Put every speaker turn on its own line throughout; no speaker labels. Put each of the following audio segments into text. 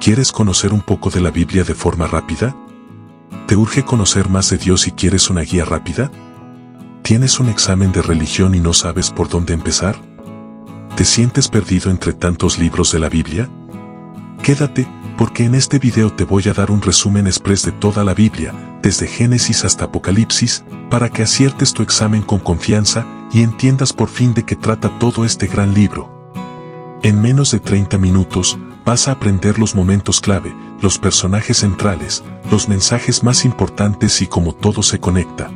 ¿Quieres conocer un poco de la Biblia de forma rápida? ¿Te urge conocer más de Dios y quieres una guía rápida? ¿Tienes un examen de religión y no sabes por dónde empezar? ¿Te sientes perdido entre tantos libros de la Biblia? Quédate, porque en este video te voy a dar un resumen express de toda la Biblia, desde Génesis hasta Apocalipsis, para que aciertes tu examen con confianza y entiendas por fin de qué trata todo este gran libro. En menos de 30 minutos, vas a aprender los momentos clave, los personajes centrales, los mensajes más importantes y cómo todo se conecta.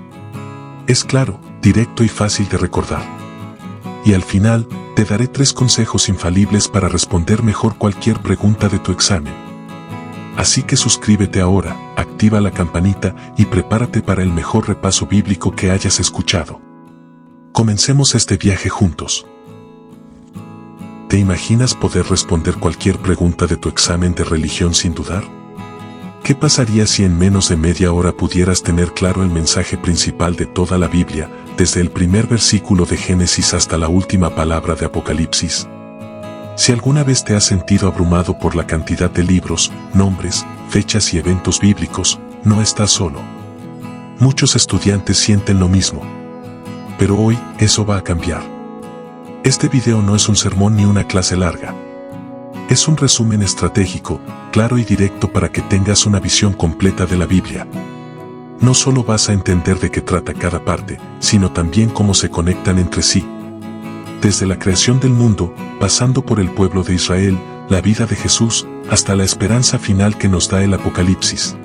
Es claro, directo y fácil de recordar. Y al final, te daré 3 consejos infalibles para responder mejor cualquier pregunta de tu examen. Así que suscríbete ahora, activa la campanita y prepárate para el mejor repaso bíblico que hayas escuchado. Comencemos este viaje juntos. ¿Te imaginas poder responder cualquier pregunta de tu examen de religión sin dudar? ¿Qué pasaría si en menos de media hora pudieras tener claro el mensaje principal de toda la Biblia, desde el primer versículo de Génesis hasta la última palabra de Apocalipsis? Si alguna vez te has sentido abrumado por la cantidad de libros, nombres, fechas y eventos bíblicos, no estás solo. Muchos estudiantes sienten lo mismo. Pero hoy, eso va a cambiar. Este video no es un sermón ni una clase larga. Es un resumen estratégico, claro y directo para que tengas una visión completa de la Biblia. No solo vas a entender de qué trata cada parte, sino también cómo se conectan entre sí. Desde la creación del mundo, pasando por el pueblo de Israel, la vida de Jesús, hasta la esperanza final que nos da el Apocalipsis.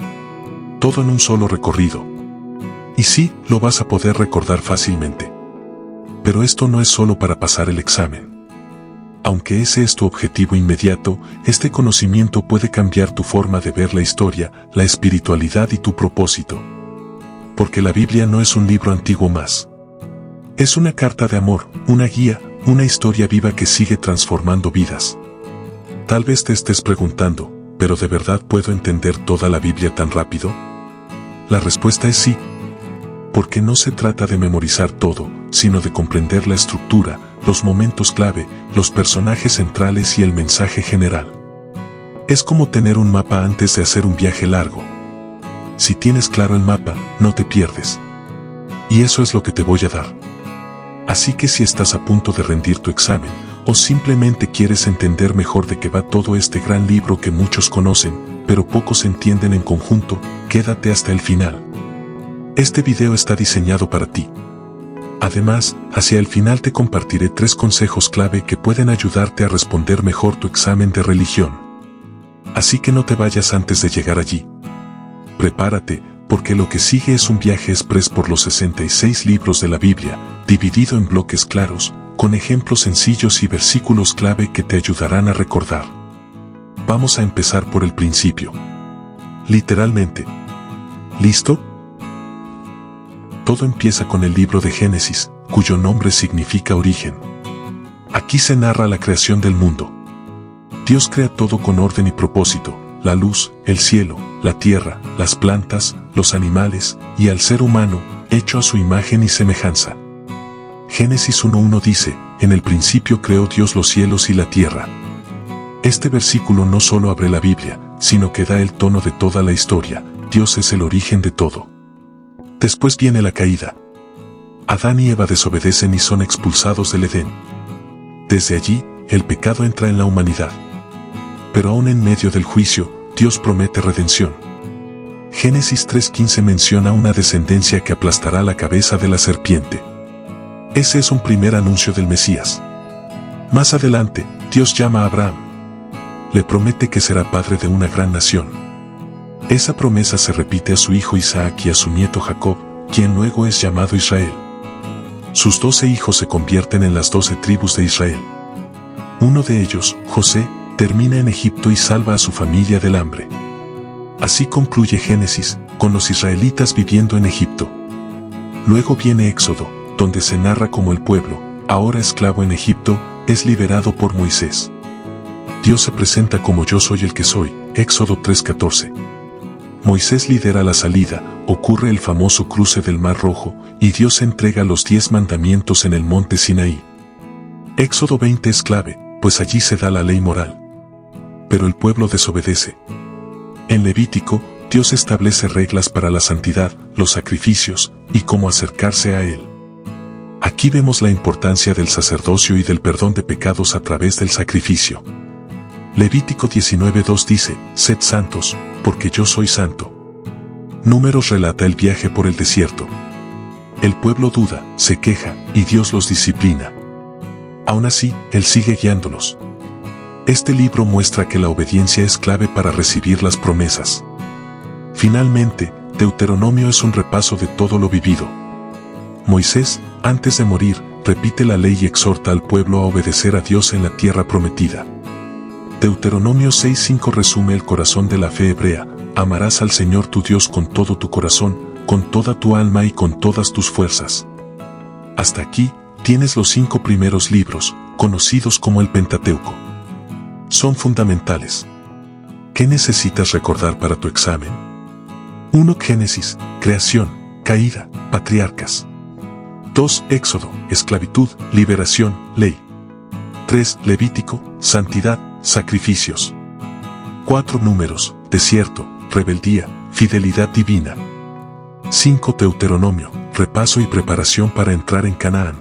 Todo en un solo recorrido. Y sí, lo vas a poder recordar fácilmente. Pero esto no es solo para pasar el examen. Aunque ese es tu objetivo inmediato, este conocimiento puede cambiar tu forma de ver la historia, la espiritualidad y tu propósito. Porque la Biblia no es un libro antiguo más. Es una carta de amor, una guía, una historia viva que sigue transformando vidas. Tal vez te estés preguntando, ¿pero de verdad puedo entender toda la Biblia tan rápido? La respuesta es sí. Porque no se trata de memorizar todo, sino de comprender la estructura, los momentos clave, los personajes centrales y el mensaje general. Es como tener un mapa antes de hacer un viaje largo. Si tienes claro el mapa, no te pierdes. Y eso es lo que te voy a dar. Así que si estás a punto de rendir tu examen, o simplemente quieres entender mejor de qué va todo este gran libro que muchos conocen, pero pocos entienden en conjunto, quédate hasta el final. Este video está diseñado para ti. Además, hacia el final te compartiré 3 consejos clave que pueden ayudarte a responder mejor tu examen de religión. Así que no te vayas antes de llegar allí. Prepárate, porque lo que sigue es un viaje express por los 66 libros de la Biblia, dividido en bloques claros, con ejemplos sencillos y versículos clave que te ayudarán a recordar. Vamos a empezar por el principio. Literalmente. ¿Listo? Todo empieza con el libro de Génesis, cuyo nombre significa origen. Aquí se narra la creación del mundo. Dios crea todo con orden y propósito, la luz, el cielo, la tierra, las plantas, los animales, y al ser humano, hecho a su imagen y semejanza. Génesis 1:1 dice, en el principio creó Dios los cielos y la tierra. Este versículo no solo abre la Biblia, sino que da el tono de toda la historia. Dios es el origen de todo. Después viene la caída. Adán y Eva desobedecen y son expulsados del Edén. Desde allí, el pecado entra en la humanidad. Pero aún en medio del juicio, Dios promete redención. Génesis 3:15 menciona una descendencia que aplastará la cabeza de la serpiente. Ese es un primer anuncio del Mesías. Más adelante, Dios llama a Abraham. Le promete que será padre de una gran nación. Esa promesa se repite a su hijo Isaac y a su nieto Jacob, quien luego es llamado Israel. Sus 12 hijos se convierten en las 12 tribus de Israel. Uno de ellos, José, termina en Egipto y salva a su familia del hambre. Así concluye Génesis, con los israelitas viviendo en Egipto. Luego viene Éxodo, donde se narra cómo el pueblo, ahora esclavo en Egipto, es liberado por Moisés. Dios se presenta como yo soy el que soy, Éxodo 3:14. Moisés lidera la salida, ocurre el famoso cruce del Mar Rojo, y Dios entrega los 10 mandamientos en el monte Sinaí. Éxodo 20 es clave, pues allí se da la ley moral. pero el pueblo desobedece. En Levítico, Dios establece reglas para la santidad, los sacrificios, y cómo acercarse a Él. Aquí vemos la importancia del sacerdocio y del perdón de pecados a través del sacrificio. Levítico 19:2 dice, «Sed santos, porque yo soy santo». Números relata el viaje por el desierto. El pueblo duda, se queja, y Dios los disciplina. Aún así, Él sigue guiándolos. Este libro muestra que la obediencia es clave para recibir las promesas. Finalmente, Deuteronomio es un repaso de todo lo vivido. Moisés, antes de morir, repite la ley y exhorta al pueblo a obedecer a Dios en la tierra prometida. Deuteronomio 6:5 resume el corazón de la fe hebrea: amarás al Señor tu Dios con todo tu corazón, con toda tu alma y con todas tus fuerzas. Hasta aquí, tienes los 5 primeros libros, conocidos como el Pentateuco. Son fundamentales. ¿Qué necesitas recordar para tu examen? 1. Génesis, creación, caída, patriarcas. 2. Éxodo, esclavitud, liberación, ley. 3. Levítico, santidad, sacrificios. 4. Números, desierto, rebeldía, fidelidad divina. 5. Deuteronomio, repaso y preparación para entrar en Canaán.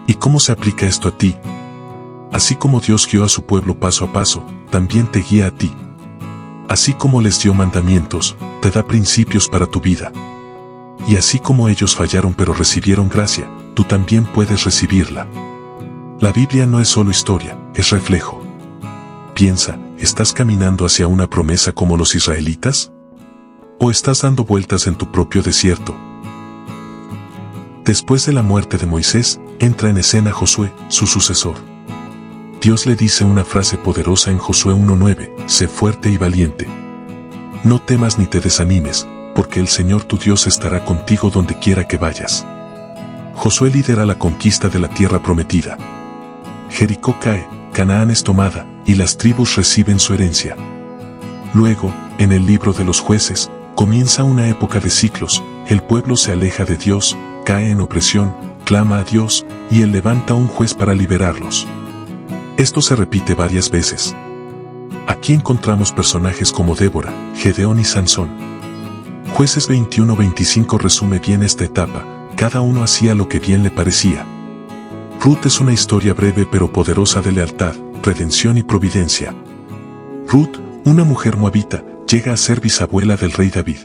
¿Y cómo se aplica esto a ti? Así como Dios guió a su pueblo paso a paso, también te guía a ti. Así como les dio mandamientos, te da principios para tu vida. Y así como ellos fallaron pero recibieron gracia, tú también puedes recibirla. La Biblia no es solo historia, es reflejo. Piensa, ¿estás caminando hacia una promesa como los israelitas? ¿O estás dando vueltas en tu propio desierto? Después de la muerte de Moisés, entra en escena Josué, su sucesor. Dios le dice una frase poderosa en Josué 1:9, sé fuerte y valiente. No temas ni te desanimes, porque el Señor tu Dios estará contigo donde quiera que vayas. Josué lidera la conquista de la tierra prometida. Jericó cae, Canaán es tomada, y las tribus reciben su herencia. Luego, en el libro de los jueces, comienza una época de ciclos, el pueblo se aleja de Dios, cae en opresión, clama a Dios, y Él levanta un juez para liberarlos. Esto se repite varias veces. Aquí encontramos personajes como Débora, Gedeón y Sansón. Jueces 21-25 resume bien esta etapa, cada uno hacía lo que bien le parecía. Ruth es una historia breve pero poderosa de lealtad, redención y providencia. Ruth, una mujer moabita, llega a ser bisabuela del rey David.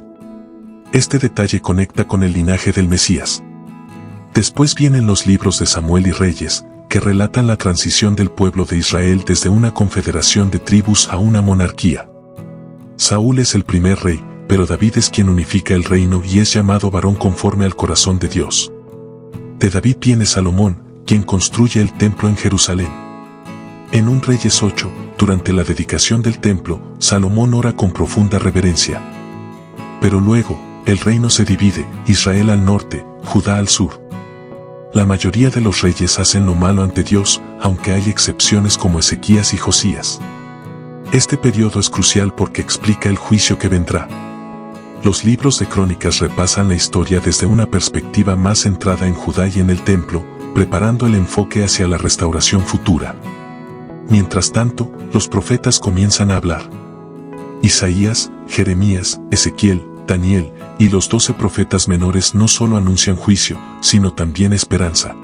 Este detalle conecta con el linaje del Mesías. Después vienen los libros de Samuel y Reyes, que relatan la transición del pueblo de Israel desde una confederación de tribus a una monarquía. Saúl es el primer rey, pero David es quien unifica el reino y es llamado varón conforme al corazón de Dios. De David viene Salomón, quien construye el templo en Jerusalén. En 1 Reyes 8, durante la dedicación del templo, Salomón ora con profunda reverencia. Pero luego, el reino se divide, Israel al norte, Judá al sur. La mayoría de los reyes hacen lo malo ante Dios, aunque hay excepciones como Ezequías y Josías. Este periodo es crucial porque explica el juicio que vendrá. Los libros de Crónicas repasan la historia desde una perspectiva más centrada en Judá y en el templo, preparando el enfoque hacia la restauración futura. Mientras tanto, los profetas comienzan a hablar. Isaías, Jeremías, Ezequiel, Daniel y los 12 profetas menores no solo anuncian juicio, sino también esperanza.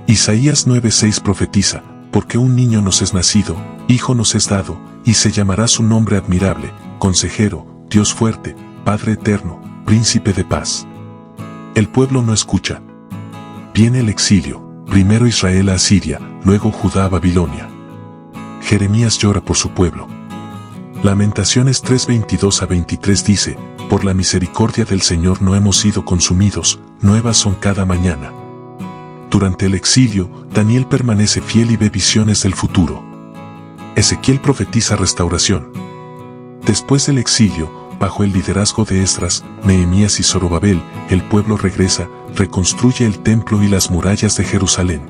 Isaías 9:6 profetiza, porque un niño nos es nacido, hijo nos es dado, y se llamará su nombre admirable, consejero, Dios fuerte, Padre eterno, príncipe de paz. El pueblo no escucha. Viene el exilio, primero Israel a Asiria, luego Judá a Babilonia. Jeremías llora por su pueblo. Lamentaciones 3:22-23 dice, por la misericordia del Señor no hemos sido consumidos, nuevas son cada mañana. Durante el exilio, Daniel permanece fiel y ve visiones del futuro. Ezequiel profetiza restauración. Después del exilio, bajo el liderazgo de Esdras, Nehemías y Zorobabel, el pueblo regresa, reconstruye el templo y las murallas de Jerusalén.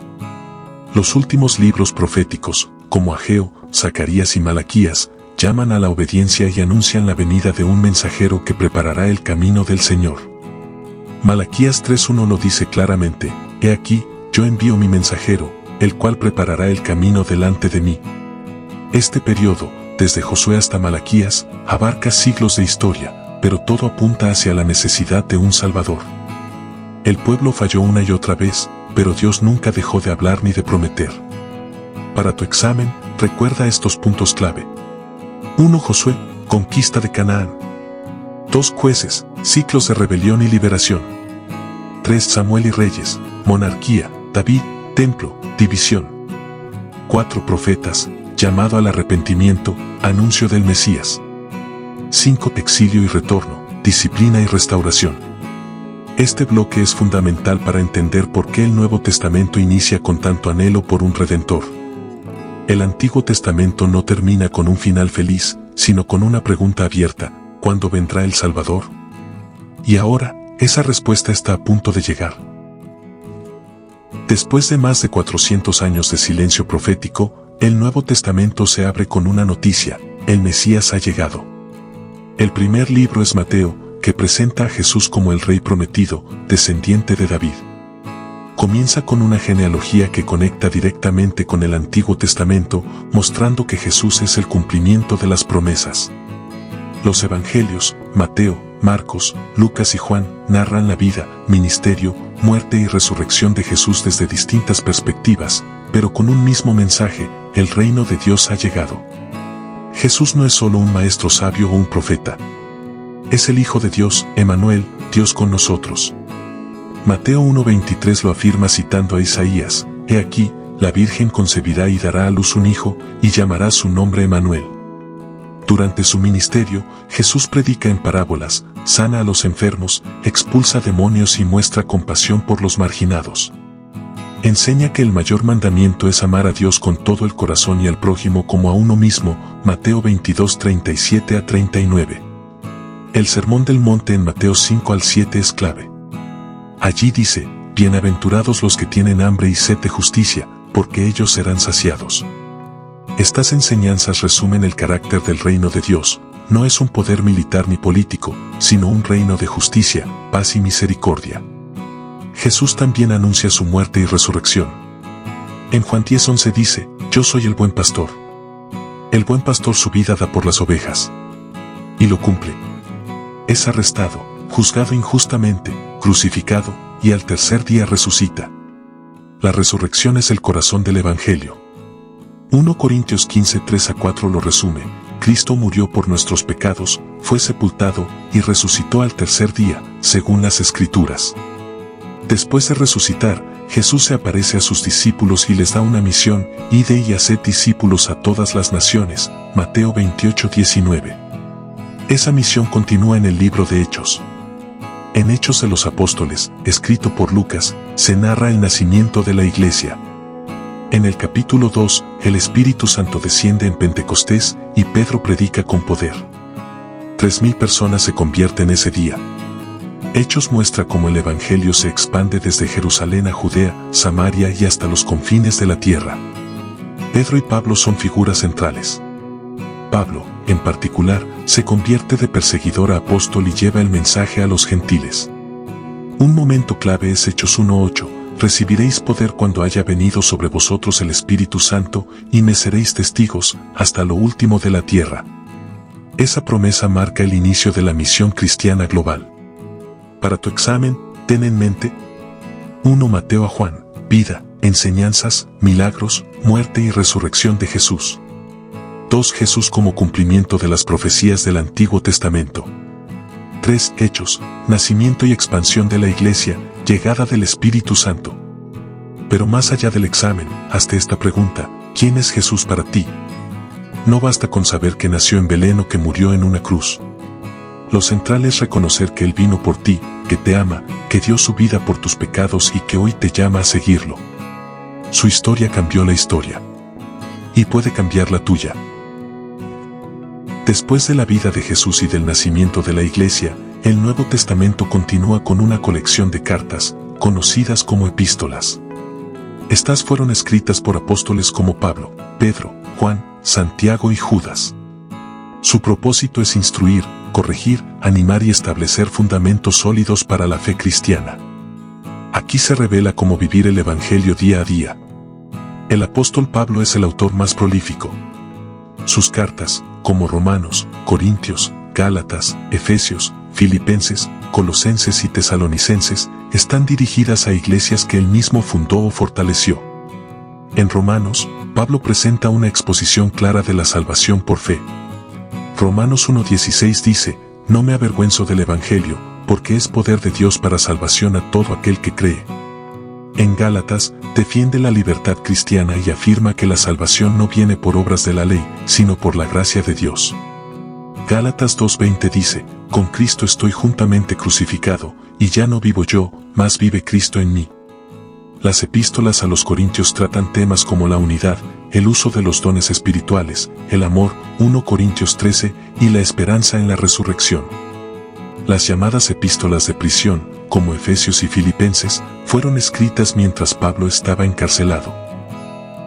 Los últimos libros proféticos, como Ageo, Zacarías y Malaquías, llaman a la obediencia y anuncian la venida de un mensajero que preparará el camino del Señor. Malaquías 3:1 lo dice claramente, he aquí, yo envío mi mensajero, el cual preparará el camino delante de mí. Este periodo, desde Josué hasta Malaquías, abarca siglos de historia, pero todo apunta hacia la necesidad de un Salvador. El pueblo falló una y otra vez, pero Dios nunca dejó de hablar ni de prometer. Para tu examen, recuerda estos puntos clave. 1. Josué, conquista de Canaán. 2. Jueces, ciclos de rebelión y liberación. 3. Samuel y Reyes, monarquía, David, templo, división. 4. Profetas, llamado al arrepentimiento, anuncio del Mesías. 5. Exilio y retorno, disciplina y restauración. Este bloque es fundamental para entender por qué el Nuevo Testamento inicia con tanto anhelo por un Redentor. El Antiguo Testamento no termina con un final feliz, sino con una pregunta abierta: ¿cuándo vendrá el Salvador? Y ahora, esa respuesta está a punto de llegar. Después de más de 400 años de silencio profético, el Nuevo Testamento se abre con una noticia: el Mesías ha llegado. El primer libro es Mateo, que presenta a Jesús como el Rey prometido, descendiente de David. Comienza con una genealogía que conecta directamente con el Antiguo Testamento, mostrando que Jesús es el cumplimiento de las promesas. Los evangelios, Mateo, Marcos, Lucas y Juan, narran la vida, ministerio, muerte y resurrección de Jesús desde distintas perspectivas, pero con un mismo mensaje: el reino de Dios ha llegado. Jesús no es solo un maestro sabio o un profeta. Es el Hijo de Dios, Emmanuel, Dios con nosotros. Mateo 1:23 lo afirma citando a Isaías: He aquí, la Virgen concebirá y dará a luz un hijo, y llamará su nombre Emmanuel. Durante su ministerio, Jesús predica en parábolas, sana a los enfermos, expulsa demonios y muestra compasión por los marginados. Enseña que el mayor mandamiento es amar a Dios con todo el corazón y al prójimo como a uno mismo, Mateo 22:37-39. El Sermón del Monte en Mateo 5-7 es clave. Allí dice: Bienaventurados los que tienen hambre y sed de justicia, porque ellos serán saciados. Estas enseñanzas resumen el carácter del reino de Dios. No es un poder militar ni político, sino un reino de justicia, paz y misericordia. Jesús también anuncia su muerte y resurrección. En Juan 10:11 dice: Yo soy el buen pastor. El buen pastor su vida da por las ovejas. Y lo cumple. Es arrestado, juzgado injustamente, crucificado, y al tercer día resucita. La resurrección es el corazón del Evangelio. 1 Corintios 15:3-4 lo resume: Cristo murió por nuestros pecados, fue sepultado, y resucitó al tercer día, según las Escrituras. Después de resucitar, Jesús se aparece a sus discípulos y les da una misión: id y haced discípulos a todas las naciones, Mateo 28:19. Esa misión continúa en el libro de Hechos. En Hechos de los Apóstoles, escrito por Lucas, se narra el nacimiento de la iglesia. En el capítulo 2, el Espíritu Santo desciende en Pentecostés, y Pedro predica con poder. 3,000 personas se convierten ese día. Hechos muestra cómo el Evangelio se expande desde Jerusalén a Judea, Samaria y hasta los confines de la tierra. Pedro y Pablo son figuras centrales. Pablo, en particular, se convierte de perseguidor a apóstol y lleva el mensaje a los gentiles. Un momento clave es Hechos 1:8: Recibiréis poder cuando haya venido sobre vosotros el Espíritu Santo, y me seréis testigos, hasta lo último de la tierra. Esa promesa marca el inicio de la misión cristiana global. Para tu examen, ten en mente: 1. Mateo a Juan, vida, enseñanzas, milagros, muerte y resurrección de Jesús. 2. Jesús como cumplimiento de las profecías del Antiguo Testamento. 3. Hechos, nacimiento y expansión de la Iglesia, llegada del Espíritu Santo. Pero más allá del examen, hazte esta pregunta: ¿quién es Jesús para ti? No basta con saber que nació en Belén o que murió en una cruz. Lo central es reconocer que Él vino por ti, que te ama, que dio su vida por tus pecados y que hoy te llama a seguirlo. Su historia cambió la historia. Y puede cambiar la tuya. Después de la vida de Jesús y del nacimiento de la Iglesia, el Nuevo Testamento continúa con una colección de cartas, conocidas como epístolas. Estas fueron escritas por apóstoles como Pablo, Pedro, Juan, Santiago y Judas. Su propósito es instruir, corregir, animar y establecer fundamentos sólidos para la fe cristiana. Aquí se revela cómo vivir el Evangelio día a día. El apóstol Pablo es el autor más prolífico. Sus cartas, como Romanos, Corintios, Gálatas, Efesios, Filipenses, Colosenses y Tesalonicenses, están dirigidas a iglesias que él mismo fundó o fortaleció. En Romanos, Pablo presenta una exposición clara de la salvación por fe. Romanos 1:16 dice, no me avergüenzo del Evangelio, porque es poder de Dios para salvación a todo aquel que cree. En Gálatas, defiende la libertad cristiana y afirma que la salvación no viene por obras de la ley, sino por la gracia de Dios. Gálatas 2:20 dice, con Cristo estoy juntamente crucificado, y ya no vivo yo, mas vive Cristo en mí. Las epístolas a los Corintios tratan temas como la unidad, el uso de los dones espirituales, el amor, 1 Corintios 13, y la esperanza en la resurrección. Las llamadas epístolas de prisión, como Efesios y Filipenses, fueron escritas mientras Pablo estaba encarcelado.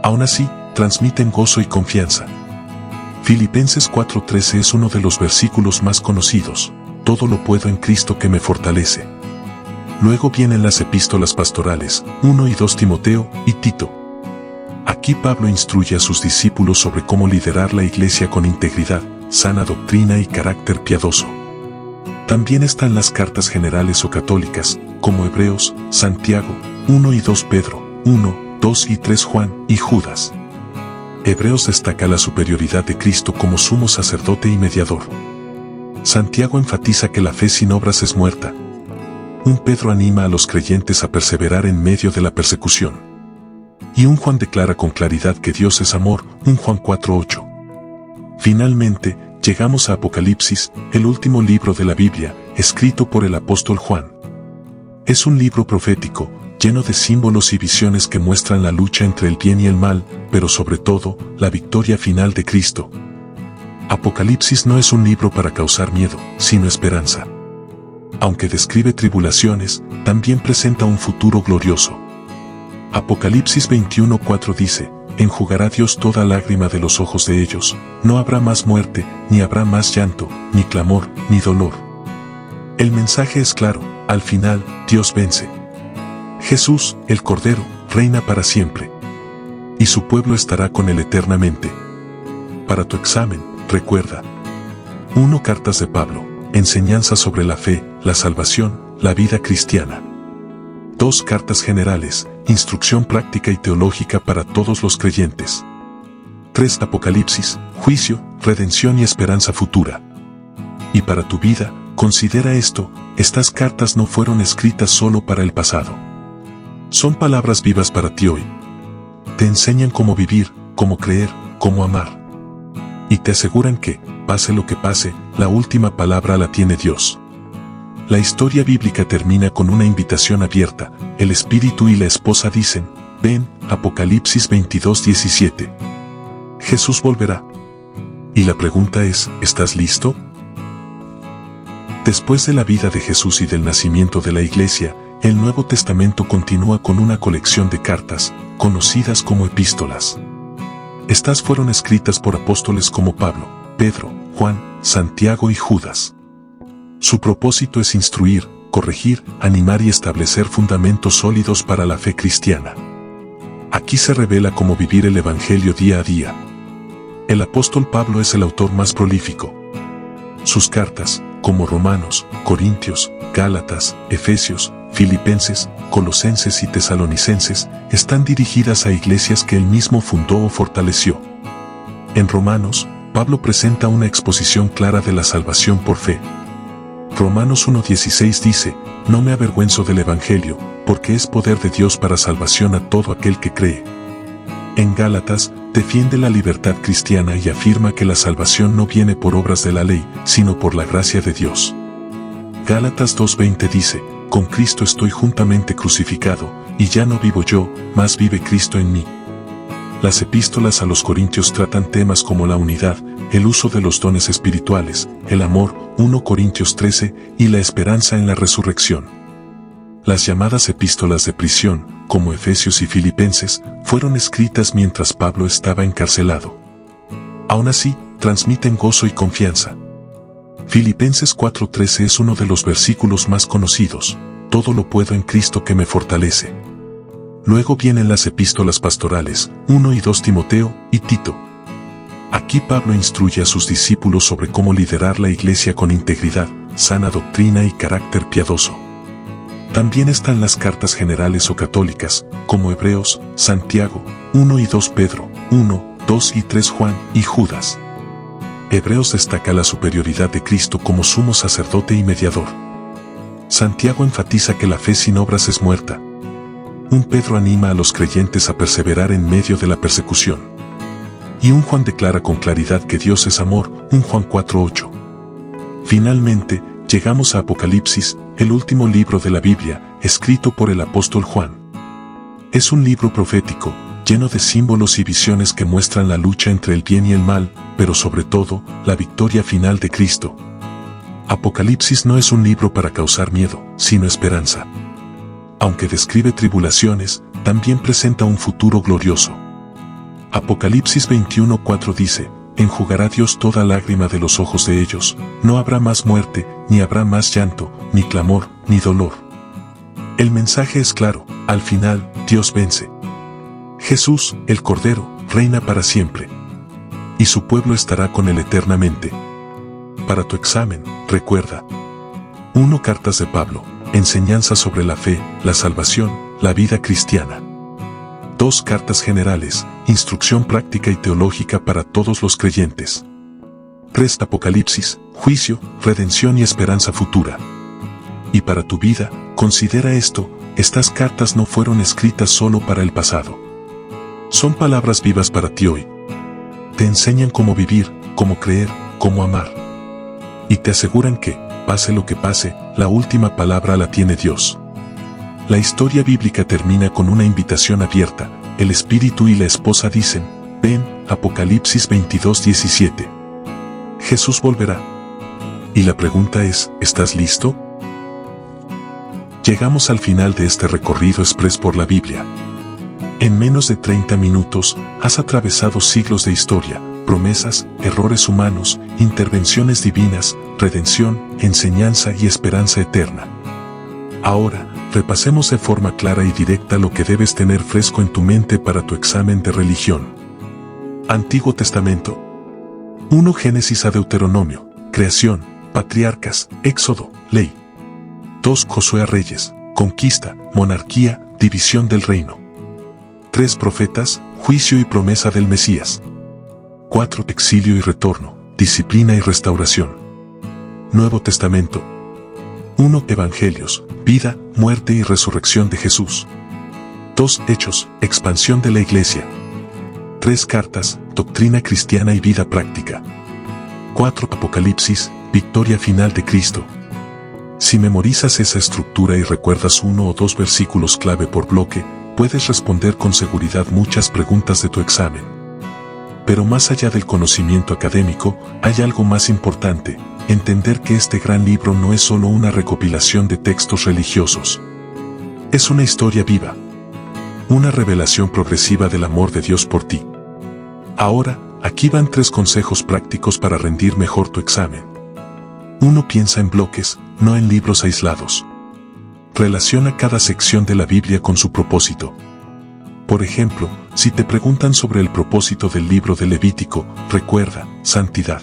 Aún así, transmiten gozo y confianza. Filipenses 4:13 es uno de los versículos más conocidos, todo lo puedo en Cristo que me fortalece. Luego vienen las epístolas pastorales, 1 y 2 Timoteo y Tito. Aquí Pablo instruye a sus discípulos sobre cómo liderar la iglesia con integridad, sana doctrina y carácter piadoso. También están las cartas generales o católicas, como Hebreos, Santiago, 1 y 2 Pedro, 1, 2 y 3 Juan y Judas. Hebreos destaca la superioridad de Cristo como sumo sacerdote y mediador. Santiago enfatiza que la fe sin obras es muerta. Un Pedro anima a los creyentes a perseverar en medio de la persecución. Y un Juan declara con claridad que Dios es amor, un Juan 4:8. Finalmente, llegamos a Apocalipsis, el último libro de la Biblia, escrito por el apóstol Juan. Es un libro profético, lleno de símbolos y visiones que muestran la lucha entre el bien y el mal, pero sobre todo, la victoria final de Cristo. Apocalipsis no es un libro para causar miedo, sino esperanza. Aunque describe tribulaciones, también presenta un futuro glorioso. Apocalipsis 21:4 dice, enjugará Dios toda lágrima de los ojos de ellos, no habrá más muerte, ni habrá más llanto, ni clamor, ni dolor. El mensaje es claro, al final, Dios vence. Jesús, el Cordero, reina para siempre. Y su pueblo estará con él eternamente. Para tu examen, recuerda. 1 Cartas de Pablo, enseñanza sobre la fe, la salvación, la vida cristiana. 2 Cartas generales, instrucción práctica y teológica para todos los creyentes. 3 Apocalipsis, juicio, redención y esperanza futura. Y para tu vida, considera esto, estas cartas no fueron escritas solo para el pasado. Son palabras vivas para ti hoy. Te enseñan cómo vivir, cómo creer, cómo amar. Y te aseguran que, pase lo que pase, la última palabra la tiene Dios. La historia bíblica termina con una invitación abierta. El espíritu y la esposa dicen, ven, Apocalipsis 22:17. Jesús volverá. Y la pregunta es, ¿estás listo? Después de la vida de Jesús y del nacimiento de la iglesia, el Nuevo Testamento continúa con una colección de cartas, conocidas como epístolas. Estas fueron escritas por apóstoles como Pablo, Pedro, Juan, Santiago y Judas. Su propósito es instruir, corregir, animar y establecer fundamentos sólidos para la fe cristiana. Aquí se revela cómo vivir el Evangelio día a día. El apóstol Pablo es el autor más prolífico. Sus cartas, como Romanos, Corintios, Gálatas, Efesios, Filipenses, Colosenses y Tesalonicenses, están dirigidas a iglesias que él mismo fundó o fortaleció. En Romanos, Pablo presenta una exposición clara de la salvación por fe. Romanos 1:16 dice, no me avergüenzo del Evangelio, porque es poder de Dios para salvación a todo aquel que cree. En Gálatas, defiende la libertad cristiana y afirma que la salvación no viene por obras de la ley, sino por la gracia de Dios. Gálatas 2:20 dice, con Cristo estoy juntamente crucificado, y ya no vivo yo, mas vive Cristo en mí. Las epístolas a los Corintios tratan temas como la unidad, el uso de los dones espirituales, el amor, 1 Corintios 13, y la esperanza en la resurrección. Las llamadas epístolas de prisión, como Efesios y Filipenses, fueron escritas mientras Pablo estaba encarcelado. Aún así, transmiten gozo y confianza. Filipenses 4:13 es uno de los versículos más conocidos, todo lo puedo en Cristo que me fortalece. Luego vienen las epístolas pastorales, 1 y 2 Timoteo y Tito. Aquí Pablo instruye a sus discípulos sobre cómo liderar la iglesia con integridad, sana doctrina y carácter piadoso. También están las cartas generales o católicas, como Hebreos, Santiago, 1 y 2 Pedro, 1, 2 y 3 Juan y Judas. Hebreos destaca la superioridad de Cristo como sumo sacerdote y mediador. Santiago enfatiza que la fe sin obras es muerta. Un Pedro anima a los creyentes a perseverar en medio de la persecución. Y un Juan declara con claridad que Dios es amor, un Juan 4:8. Finalmente, llegamos a Apocalipsis, el último libro de la Biblia, escrito por el apóstol Juan. Es un libro profético, lleno de símbolos y visiones que muestran la lucha entre el bien y el mal, pero sobre todo, la victoria final de Cristo. Apocalipsis no es un libro para causar miedo, sino esperanza. Aunque describe tribulaciones, también presenta un futuro glorioso. Apocalipsis 21:4 dice: enjugará Dios toda lágrima de los ojos de ellos, no habrá más muerte, ni habrá más llanto, ni clamor, ni dolor. El mensaje es claro, al final, Dios vence. Jesús, el Cordero, reina para siempre. Y su pueblo estará con él eternamente. Para tu examen, recuerda. 1 Cartas de Pablo, enseñanza sobre la fe, la salvación, la vida cristiana. 2 Cartas generales, instrucción práctica y teológica para todos los creyentes. 3 Apocalipsis, juicio, redención y esperanza futura. Y para tu vida, considera esto: estas cartas no fueron escritas solo para el pasado. Son palabras vivas para ti hoy. Te enseñan cómo vivir, cómo creer, cómo amar. Y te aseguran que, pase lo que pase, la última palabra la tiene Dios. La historia bíblica termina con una invitación abierta. El espíritu y la esposa dicen: ven, Apocalipsis 22:17. Jesús volverá. Y la pregunta es: ¿estás listo? Llegamos al final de este recorrido express por la Biblia. En menos de 30 minutos, has atravesado siglos de historia, promesas, errores humanos, intervenciones divinas, redención, enseñanza y esperanza eterna. Ahora, repasemos de forma clara y directa lo que debes tener fresco en tu mente para tu examen de religión. Antiguo Testamento. 1 Génesis a Deuteronomio, creación, patriarcas, éxodo, ley. 2 Josué a Reyes, conquista, monarquía, división del reino. 3 Profetas, juicio y promesa del Mesías. 4 Exilio y retorno, disciplina y restauración. Nuevo Testamento. 1 Evangelios, vida, muerte y resurrección de Jesús. 2 Hechos, expansión de la Iglesia. 3 Cartas, doctrina cristiana y vida práctica. 4 Apocalipsis, victoria final de Cristo. Si memorizas esa estructura y recuerdas 1 o 2 versículos clave por bloque, puedes responder con seguridad muchas preguntas de tu examen. Pero más allá del conocimiento académico, hay algo más importante: entender que este gran libro no es solo una recopilación de textos religiosos. Es una historia viva. Una revelación progresiva del amor de Dios por ti. Ahora, aquí van 3 consejos prácticos para rendir mejor tu examen. 1 Piensa en bloques, no en libros aislados. Relaciona cada sección de la Biblia con su propósito. Por ejemplo, si te preguntan sobre el propósito del libro de Levítico, recuerda: santidad.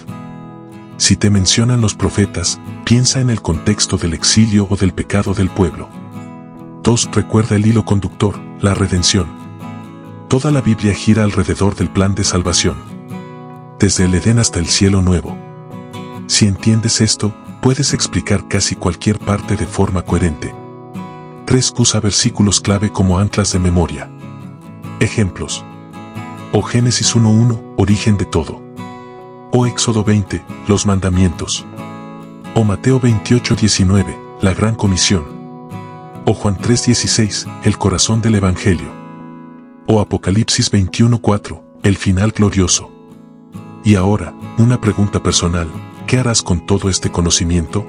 Si te mencionan los profetas, piensa en el contexto del exilio o del pecado del pueblo. 2 Recuerda el hilo conductor, la redención. Toda la Biblia gira alrededor del plan de salvación. Desde el Edén hasta el cielo nuevo. Si entiendes esto, puedes explicar casi cualquier parte de forma coherente. 3 Usa versículos clave como anclas de memoria. Ejemplos. O Génesis 1:1, origen de todo. O Éxodo 20, los mandamientos. O Mateo 28:19, la gran comisión. O Juan 3:16, el corazón del Evangelio. O Apocalipsis 21:4, el final glorioso. Y ahora, una pregunta personal: ¿qué harás con todo este conocimiento?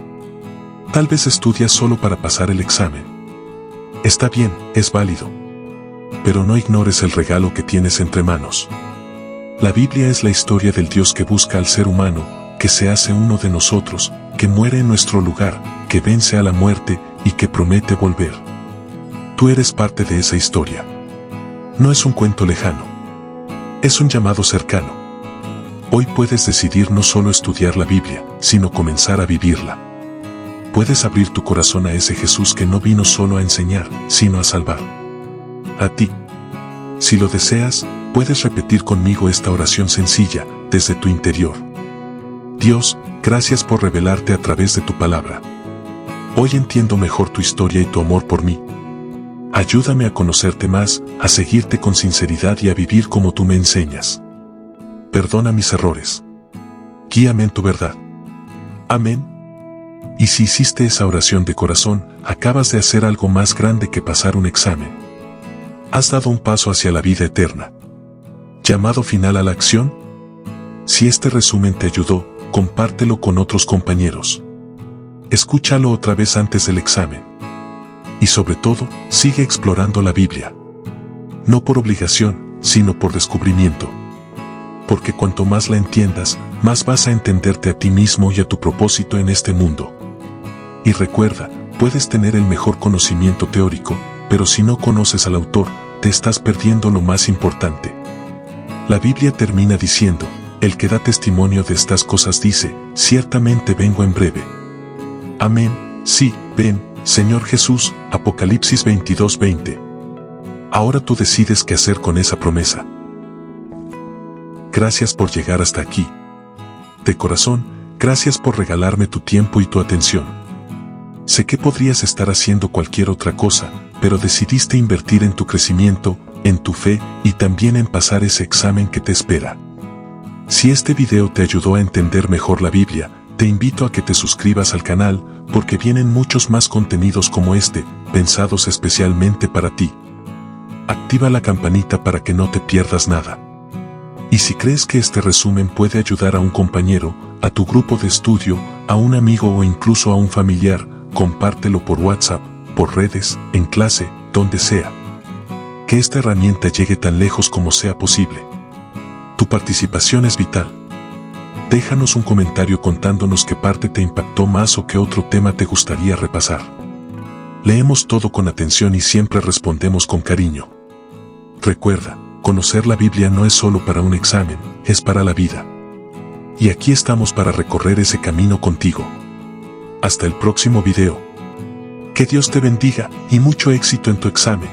Tal vez estudias solo para pasar el examen. Está bien, es válido. Pero no ignores el regalo que tienes entre manos. La Biblia es la historia del Dios que busca al ser humano, que se hace uno de nosotros, que muere en nuestro lugar, que vence a la muerte y que promete volver. Tú eres parte de esa historia. No es un cuento lejano. Es un llamado cercano. Hoy puedes decidir no solo estudiar la Biblia, sino comenzar a vivirla. Puedes abrir tu corazón a ese Jesús que no vino solo a enseñar, sino a salvar. A ti. Si lo deseas, puedes repetir conmigo esta oración sencilla, desde tu interior. Dios, gracias por revelarte a través de tu palabra. Hoy entiendo mejor tu historia y tu amor por mí. Ayúdame a conocerte más, a seguirte con sinceridad y a vivir como tú me enseñas. Perdona mis errores. Guíame en tu verdad. Amén. Y si hiciste esa oración de corazón, acabas de hacer algo más grande que pasar un examen. Has dado un paso hacia la vida eterna. ¿Llamado final a la acción? Si este resumen te ayudó, compártelo con otros compañeros. Escúchalo otra vez antes del examen. Y sobre todo, sigue explorando la Biblia. No por obligación, sino por descubrimiento. Porque cuanto más la entiendas, más vas a entenderte a ti mismo y a tu propósito en este mundo. Y recuerda, puedes tener el mejor conocimiento teórico, pero si no conoces al autor, te estás perdiendo lo más importante. La Biblia termina diciendo, el que da testimonio de estas cosas dice, ciertamente vengo en breve. Amén, sí, ven, Señor Jesús, Apocalipsis 22:20. Ahora tú decides qué hacer con esa promesa. Gracias por llegar hasta aquí. De corazón, gracias por regalarme tu tiempo y tu atención. Sé que podrías estar haciendo cualquier otra cosa, pero decidiste invertir en tu crecimiento, en tu fe y también en pasar ese examen que te espera. Si este video te ayudó a entender mejor la Biblia, te invito a que te suscribas al canal, porque vienen muchos más contenidos como este, pensados especialmente para ti. Activa la campanita para que no te pierdas nada. Y si crees que este resumen puede ayudar a un compañero, a tu grupo de estudio, a un amigo o incluso a un familiar, compártelo por WhatsApp, por redes, en clase, donde sea. Que esta herramienta llegue tan lejos como sea posible. Tu participación es vital. Déjanos un comentario contándonos qué parte te impactó más o qué otro tema te gustaría repasar. Leemos todo con atención y siempre respondemos con cariño. Recuerda, conocer la Biblia no es solo para un examen, es para la vida. Y aquí estamos para recorrer ese camino contigo. Hasta el próximo video. Que Dios te bendiga y mucho éxito en tu examen.